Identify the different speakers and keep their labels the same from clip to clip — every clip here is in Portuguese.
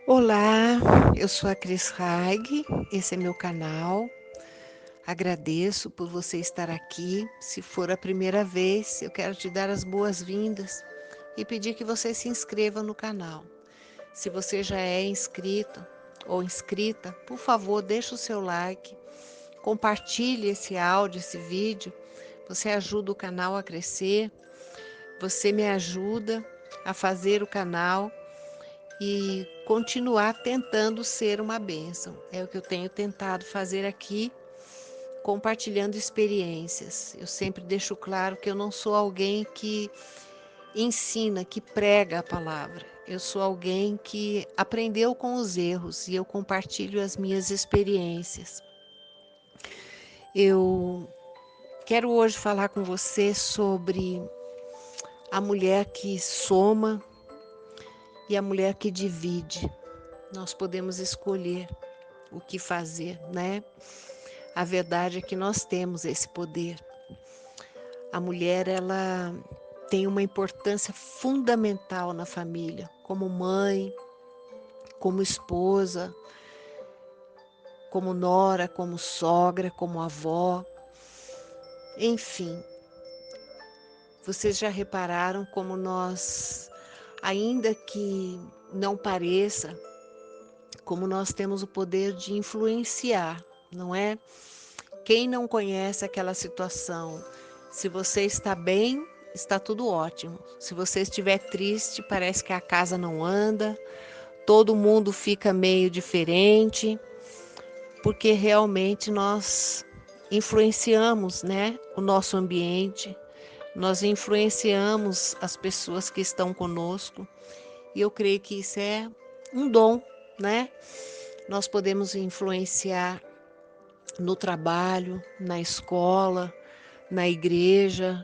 Speaker 1: Olá, eu sou a Cris Haig, esse é meu canal. Agradeço por você estar aqui. Se for a primeira vez, eu quero te dar as boas-vindas e pedir que você se inscreva no canal. Se você já é inscrito ou inscrita, por favor, deixe o seu like, compartilhe esse áudio, esse vídeo. Você ajuda o canal a crescer, você me ajuda a fazer o canal e continuar tentando ser uma bênção. É o que eu tenho tentado fazer aqui, compartilhando experiências. Eu sempre deixo claro que eu não sou alguém que ensina, que prega a palavra. Eu sou alguém que aprendeu com os erros e eu compartilho as minhas experiências. Eu quero hoje falar com você sobre a mulher que soma e a mulher que divide. Nós podemos escolher o que fazer, né? A verdade é que nós temos esse poder. A mulher, ela tem uma importância fundamental na família, como mãe, como esposa, como nora, como sogra, como avó. Enfim, vocês já repararam como nós, ainda que não pareça, como nós temos o poder de influenciar, não é? Quem não conhece aquela situação? Se você está bem, está tudo ótimo. Se você estiver triste, parece que a casa não anda, todo mundo fica meio diferente, porque realmente nós influenciamos, né, o nosso ambiente, nós influenciamos as pessoas que estão conosco, e eu creio que isso é um dom, né? Nós podemos influenciar no trabalho, na escola, na igreja.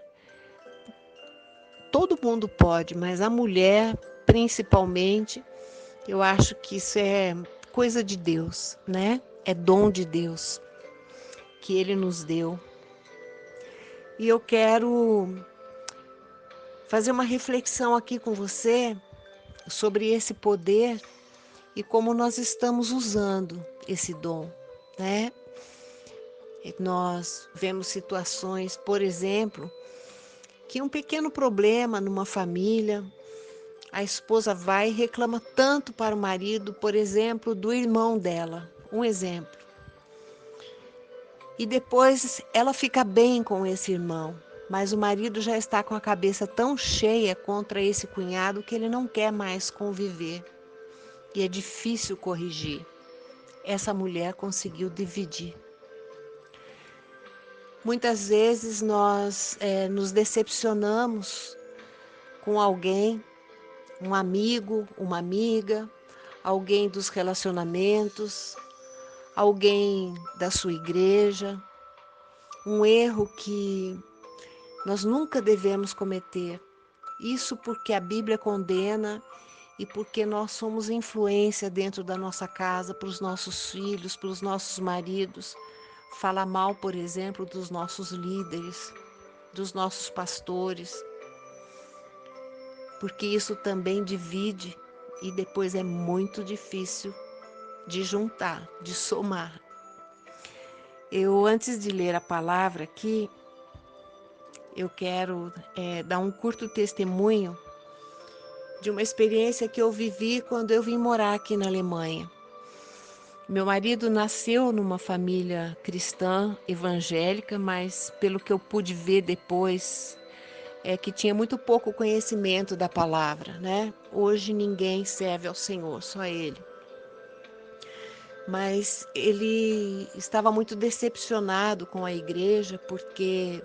Speaker 1: Todo mundo pode, mas a mulher, principalmente, eu acho que isso é coisa de Deus, né? É dom de Deus que Ele nos deu. E eu quero fazer uma reflexão aqui com você sobre esse poder e como nós estamos usando esse dom, né? Nós vemos situações, por exemplo, que um pequeno problema numa família, a esposa vai e reclama tanto para o marido, por exemplo, do irmão dela, um exemplo. E depois ela fica bem com esse irmão, mas o marido já está com a cabeça tão cheia contra esse cunhado que ele não quer mais conviver. E é difícil corrigir. Essa mulher conseguiu dividir. Muitas vezes nós nos decepcionamos com alguém, um amigo, uma amiga, alguém dos relacionamentos, alguém da sua igreja, um erro que nós nunca devemos cometer. Isso porque a Bíblia condena e porque nós somos influência dentro da nossa casa para os nossos filhos, para os nossos maridos. Fala mal, por exemplo, dos nossos líderes, dos nossos pastores, porque isso também divide e depois é muito difícil de juntar, de somar. Eu, antes de ler a palavra aqui, eu quero dar um curto testemunho de uma experiência que eu vivi quando eu vim morar aqui na Alemanha. Meu marido nasceu numa família cristã evangélica, mas pelo que eu pude ver depois, é que tinha muito pouco conhecimento da palavra, né? Hoje ninguém serve ao Senhor, só Ele. Mas ele estava muito decepcionado com a igreja porque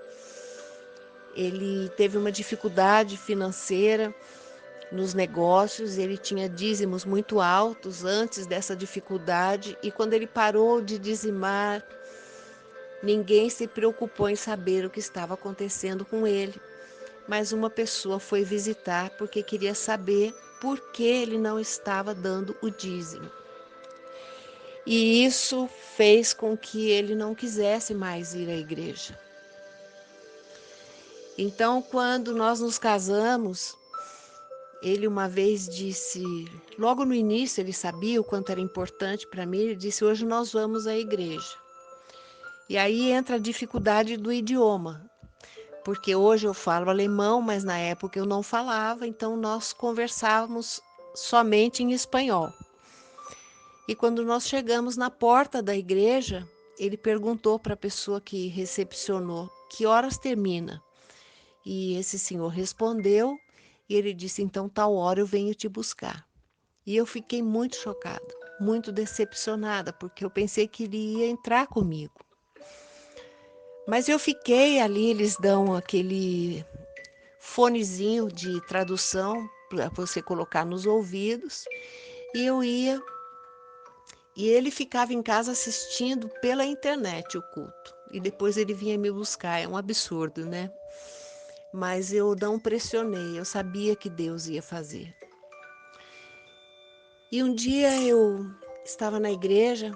Speaker 1: ele teve uma dificuldade financeira nos negócios, ele tinha dízimos muito altos antes dessa dificuldade e quando ele parou de dizimar, ninguém se preocupou em saber o que estava acontecendo com ele. Mas uma pessoa foi visitar porque queria saber por que ele não estava dando o dízimo. E isso fez com que ele não quisesse mais ir à igreja. Então, quando nós nos casamos, ele uma vez disse, logo no início ele sabia o quanto era importante para mim, ele disse, hoje nós vamos à igreja. E aí entra a dificuldade do idioma, porque hoje eu falo alemão, mas na época eu não falava, então nós conversávamos somente em espanhol. E quando nós chegamos na porta da igreja, ele perguntou para a pessoa que recepcionou, que horas termina? E esse senhor respondeu, e ele disse, então tal hora eu venho te buscar. E eu fiquei muito chocada, muito decepcionada, porque eu pensei que ele ia entrar comigo. Mas eu fiquei ali, eles dão aquele fonezinho de tradução para você colocar nos ouvidos, e eu ia, e ele ficava em casa assistindo pela internet o culto. E depois ele vinha me buscar, é um absurdo, né? Mas eu não pressionei, eu sabia que Deus ia fazer. E um dia eu estava na igreja,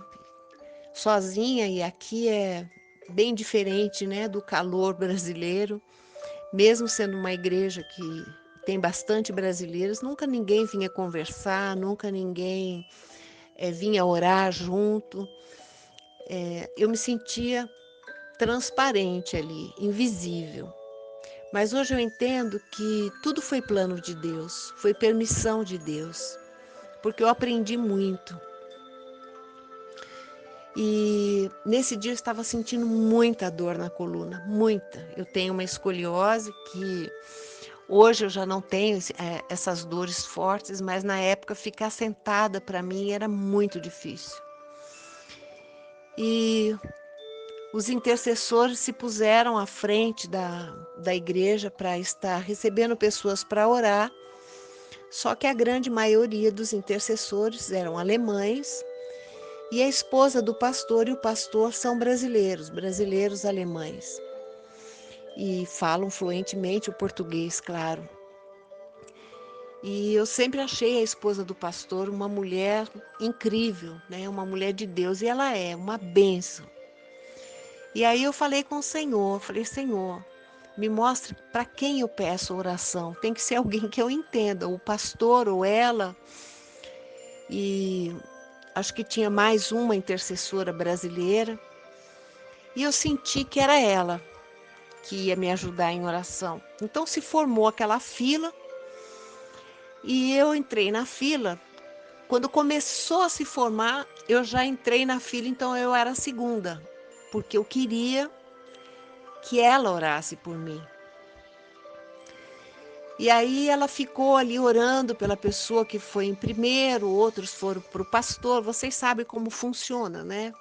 Speaker 1: sozinha, e aqui é bem diferente, né, do calor brasileiro. Mesmo sendo uma igreja que tem bastante brasileiros, nunca ninguém vinha conversar, nunca ninguém vinha orar junto. Eu me sentia transparente ali, invisível. Mas hoje eu entendo que tudo foi plano de Deus, foi permissão de Deus, porque eu aprendi muito. E nesse dia eu estava sentindo muita dor na coluna, muita. Eu tenho uma escoliose que hoje eu já não tenho essas dores fortes, mas na época ficar sentada para mim era muito difícil. E os intercessores se puseram à frente da igreja para estar recebendo pessoas para orar, só que a grande maioria dos intercessores eram alemães, e a esposa do pastor e o pastor são brasileiros alemães. E falam fluentemente o português, claro. E eu sempre achei a esposa do pastor uma mulher incrível, né? Uma mulher de Deus, e ela é uma bênção. E aí eu falei com o Senhor, falei, Senhor, me mostre para quem eu peço oração. Tem que ser alguém que eu entenda, o pastor ou ela. E acho que tinha mais uma intercessora brasileira. E eu senti que era ela que ia me ajudar em oração. Então se formou aquela fila e eu entrei na fila. Quando começou a se formar, eu já entrei na fila, então eu era a segunda, porque eu queria que ela orasse por mim. E aí ela ficou ali orando pela pessoa que foi em primeiro, outros foram para o pastor. Vocês sabem como funciona, né?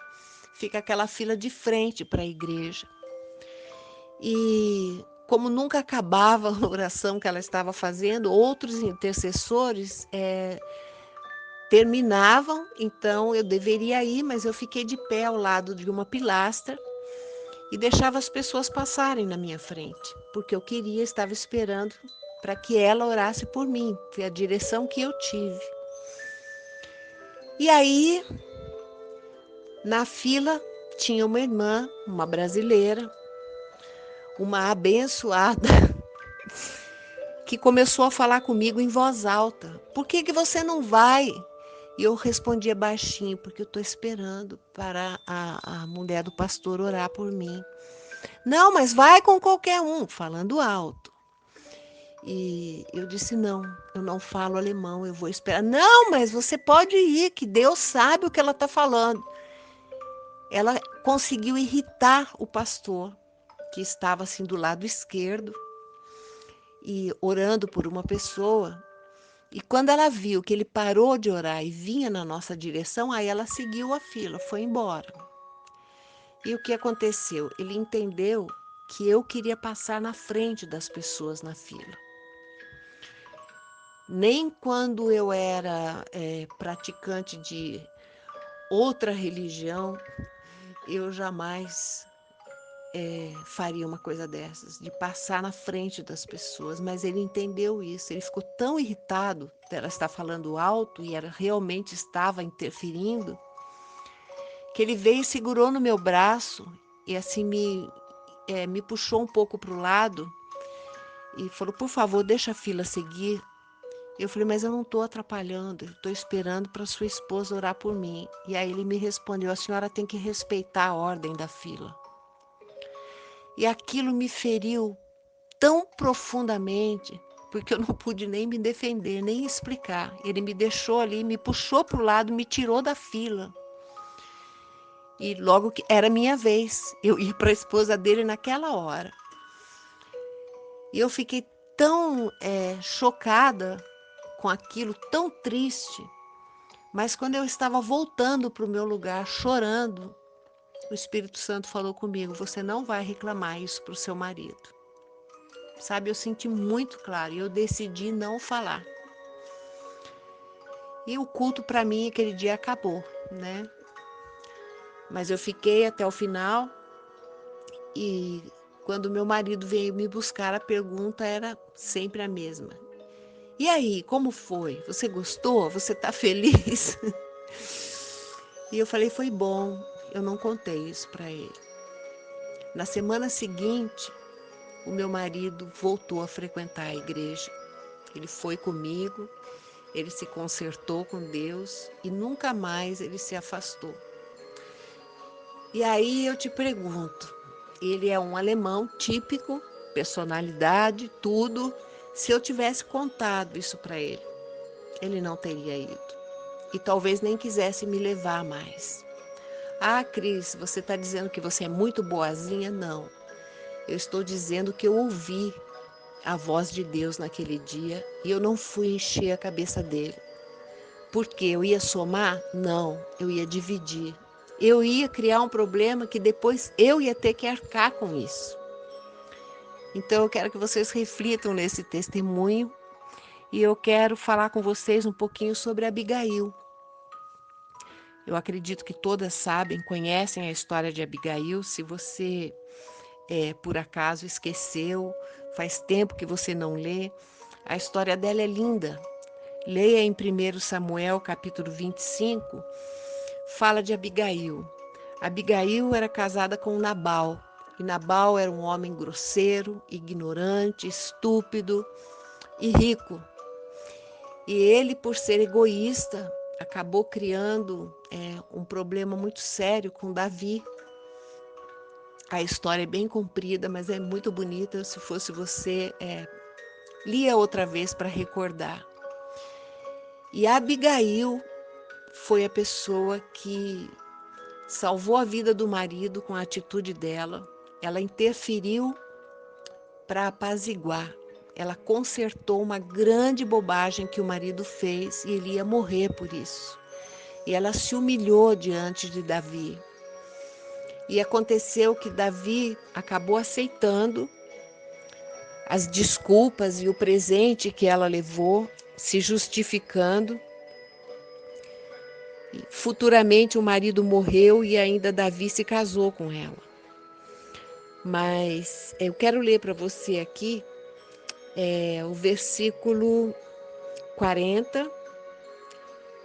Speaker 1: Fica aquela fila de frente para a igreja. E como nunca acabava a oração que ela estava fazendo, outros intercessores terminavam, então eu deveria ir, mas eu fiquei de pé ao lado de uma pilastra e deixava as pessoas passarem na minha frente, porque eu queria, estava esperando para que ela orasse por mim, foi a direção que eu tive. E aí, na fila, tinha uma irmã, uma brasileira, uma abençoada, que começou a falar comigo em voz alta. Por que você não vai? E eu respondia baixinho, porque eu estou esperando para a mulher do pastor orar por mim. Não, mas vai com qualquer um, falando alto. E eu disse, não, eu não falo alemão, eu vou esperar. Não, mas você pode ir, que Deus sabe o que ela está falando. Ela conseguiu irritar o pastor, que estava assim do lado esquerdo, e orando por uma pessoa. E quando ela viu que ele parou de orar e vinha na nossa direção, aí ela seguiu a fila, foi embora. E o que aconteceu? Ele entendeu que eu queria passar na frente das pessoas na fila. Nem quando eu era praticante de outra religião, eu jamais faria uma coisa dessas, de passar na frente das pessoas. Mas ele entendeu isso, ele ficou tão irritado dela estar falando alto e ela realmente estava interferindo, que ele veio e segurou no meu braço e assim me puxou um pouco para o lado e falou, por favor, deixa a fila seguir. Eu falei, mas eu não estou atrapalhando, estou esperando para sua esposa orar por mim. E aí ele me respondeu, a senhora tem que respeitar a ordem da fila. E aquilo me feriu tão profundamente, porque eu não pude nem me defender, nem explicar. Ele me deixou ali, me puxou para o lado, me tirou da fila. E logo que era minha vez, eu ia para a esposa dele naquela hora. E eu fiquei tão chocada com aquilo, tão triste. Mas quando eu estava voltando para o meu lugar, chorando, o Espírito Santo falou comigo, você não vai reclamar isso para o seu marido. Sabe, eu senti muito claro e eu decidi não falar. E o culto para mim aquele dia acabou, né? Mas eu fiquei até o final e quando meu marido veio me buscar, a pergunta era sempre a mesma. E aí, como foi? Você gostou? Você está feliz? E eu falei, foi bom. Eu não contei isso para ele. Na semana seguinte, o meu marido voltou a frequentar a igreja. Ele foi comigo, ele se consertou com Deus e nunca mais ele se afastou. E aí eu te pergunto, ele é um alemão típico, personalidade, tudo. Se eu tivesse contado isso para ele, ele não teria ido. E talvez nem quisesse me levar mais. Ah, Cris, você está dizendo que você é muito boazinha? Não. Eu estou dizendo que eu ouvi a voz de Deus naquele dia e eu não fui encher a cabeça dele. Porque eu ia somar? Não, eu ia dividir. Eu ia criar um problema que depois eu ia ter que arcar com isso. Então eu quero que vocês reflitam nesse testemunho e eu quero falar com vocês um pouquinho sobre Abigail. Eu acredito que todas sabem, conhecem a história de Abigail. Se você, por acaso, esqueceu, faz tempo que você não lê, a história dela é linda. Leia em 1 Samuel, capítulo 25, fala de Abigail. Abigail era casada com Nabal, e Nabal era um homem grosseiro, ignorante, estúpido e rico. E ele, por ser egoísta, acabou criando um problema muito sério com Davi. A história é bem comprida, mas é muito bonita. Se fosse você, lia outra vez para recordar. E Abigail foi a pessoa que salvou a vida do marido com a atitude dela. Ela interferiu para apaziguar. Ela consertou uma grande bobagem que o marido fez e ele ia morrer por isso. E ela se humilhou diante de Davi. E aconteceu que Davi acabou aceitando as desculpas e o presente que ela levou, se justificando. E futuramente o marido morreu e ainda Davi se casou com ela. Mas eu quero ler para você aqui o versículo 40,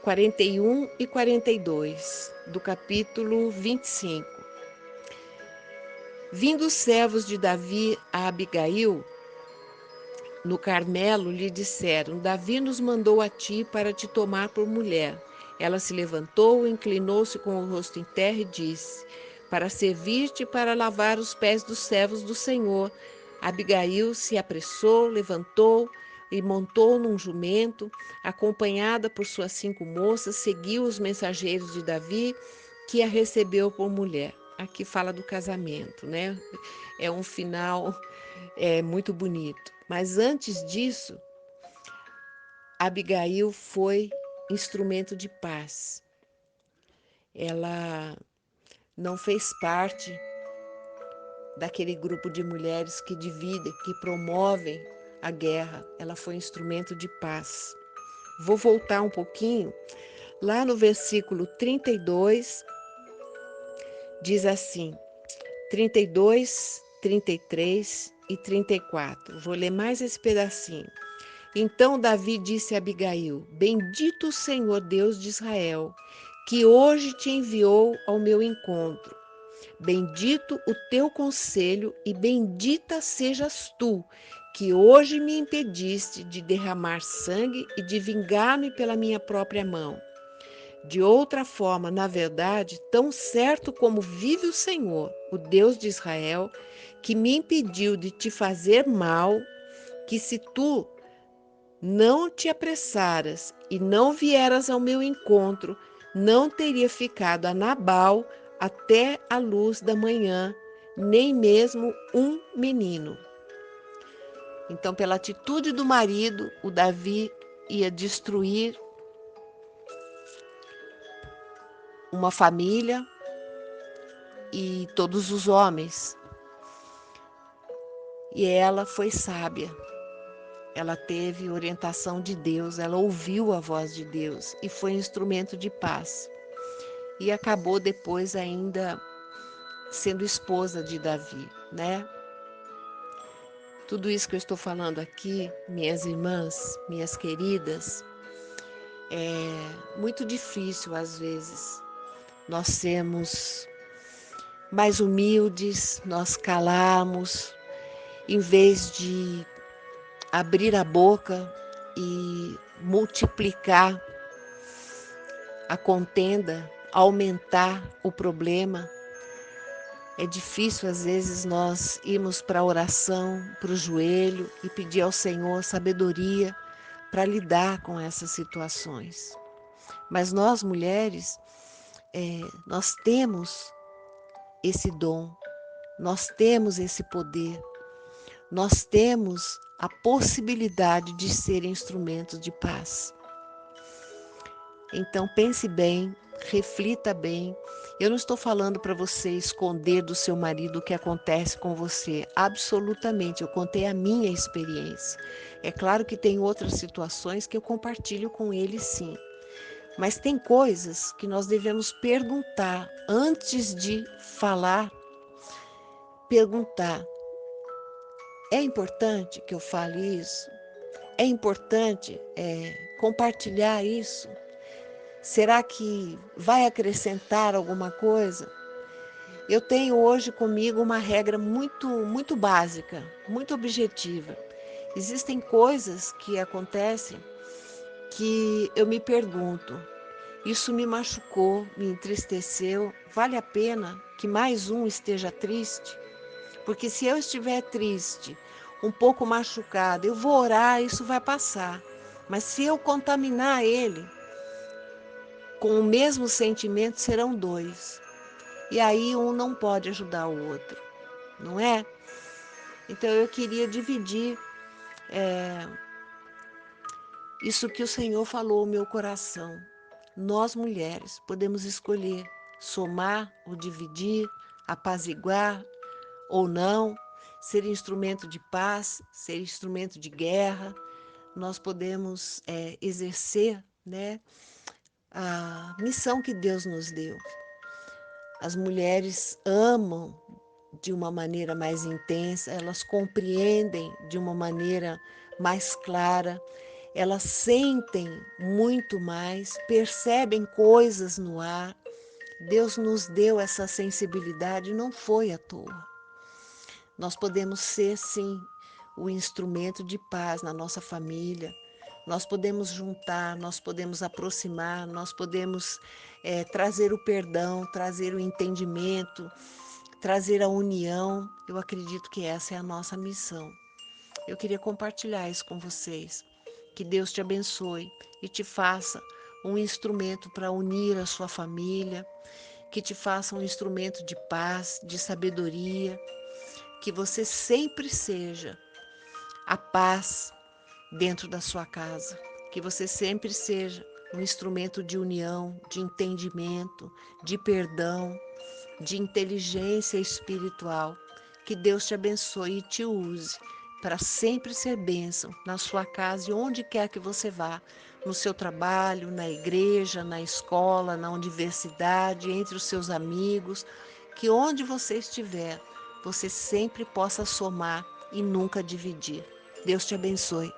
Speaker 1: 41 e 42 do capítulo 25. Vindo os servos de Davi a Abigail, no Carmelo, lhe disseram, Davi nos mandou a ti para te tomar por mulher. Ela se levantou, inclinou-se com o rosto em terra e disse, para servir-te e para lavar os pés dos servos do Senhor. Abigail se apressou, levantou e montou num jumento, acompanhada por suas 5 moças, seguiu os mensageiros de Davi, que a recebeu por mulher. Aqui fala do casamento, né? É um final muito bonito. Mas antes disso, Abigail foi instrumento de paz. Ela não fez parte daquele grupo de mulheres que dividem, que promovem a guerra. Ela foi instrumento de paz. Vou voltar um pouquinho. Lá no versículo 32, diz assim, 32, 33 e 34. Vou ler mais esse pedacinho. Então Davi disse a Abigail, bendito o Senhor Deus de Israel, que hoje te enviou ao meu encontro. Bendito o teu conselho e bendita sejas tu, que hoje me impediste de derramar sangue e de vingar-me pela minha própria mão. De outra forma, na verdade, tão certo como vive o Senhor, o Deus de Israel, que me impediu de te fazer mal, que se tu não te apressaras e não vieras ao meu encontro, não teria ficado a Nabal até a luz da manhã, nem mesmo um menino. Então, pela atitude do marido, o Davi ia destruir uma família e todos os homens. E ela foi sábia. Ela teve orientação de Deus, ela ouviu a voz de Deus e foi instrumento de paz. E acabou depois ainda sendo esposa de Davi, né? Tudo isso que eu estou falando aqui, minhas irmãs, minhas queridas, é muito difícil às vezes. Nós sermos mais humildes, nós calamos, em vez de abrir a boca e multiplicar a contenda, aumentar o problema. É difícil às vezes nós irmos para a oração, para o joelho e pedir ao Senhor sabedoria para lidar com essas situações. Mas nós mulheres, nós temos esse dom, nós temos esse poder, nós temos a possibilidade de ser instrumentos de paz. Então pense bem, reflita bem. Eu não estou falando para você esconder do seu marido o que acontece com você. Absolutamente, eu contei a minha experiência. É claro que tem outras situações que eu compartilho com ele, sim. Mas tem coisas que nós devemos perguntar antes de falar. Perguntar: é importante que eu fale isso? É importante compartilhar isso? Será que vai acrescentar alguma coisa? Eu tenho hoje comigo uma regra muito básica, muito objetiva. Existem coisas que acontecem que eu me pergunto: isso me machucou, me entristeceu, vale a pena que mais um esteja triste? Porque se eu estiver triste, um pouco machucada, eu vou orar, isso vai passar. Mas se eu contaminar ele com o mesmo sentimento, serão dois. E aí um não pode ajudar o outro, não é? Então eu queria dividir isso que o Senhor falou ao meu coração. Nós mulheres podemos escolher somar ou dividir, apaziguar ou não, ser instrumento de paz, ser instrumento de guerra. Nós podemos exercer, né, a missão que Deus nos deu. As mulheres amam de uma maneira mais intensa, elas compreendem de uma maneira mais clara, elas sentem muito mais, percebem coisas no ar. Deus nos deu essa sensibilidade, não foi à toa. Nós podemos ser, sim, o instrumento de paz na nossa família. Nós podemos juntar, nós podemos aproximar, nós podemos trazer o perdão, trazer o entendimento, trazer a união. Eu acredito que essa é a nossa missão. Eu queria compartilhar isso com vocês. Que Deus te abençoe e te faça um instrumento para unir a sua família, que te faça um instrumento de paz, de sabedoria, que você sempre seja a paz dentro da sua casa, que você sempre seja um instrumento de união, de entendimento, de perdão, de inteligência espiritual. Que Deus te abençoe e te use para sempre ser bênção na sua casa e onde quer que você vá, no seu trabalho, na igreja, na escola, na universidade, entre os seus amigos, que onde você estiver, você sempre possa somar e nunca dividir. Deus te abençoe.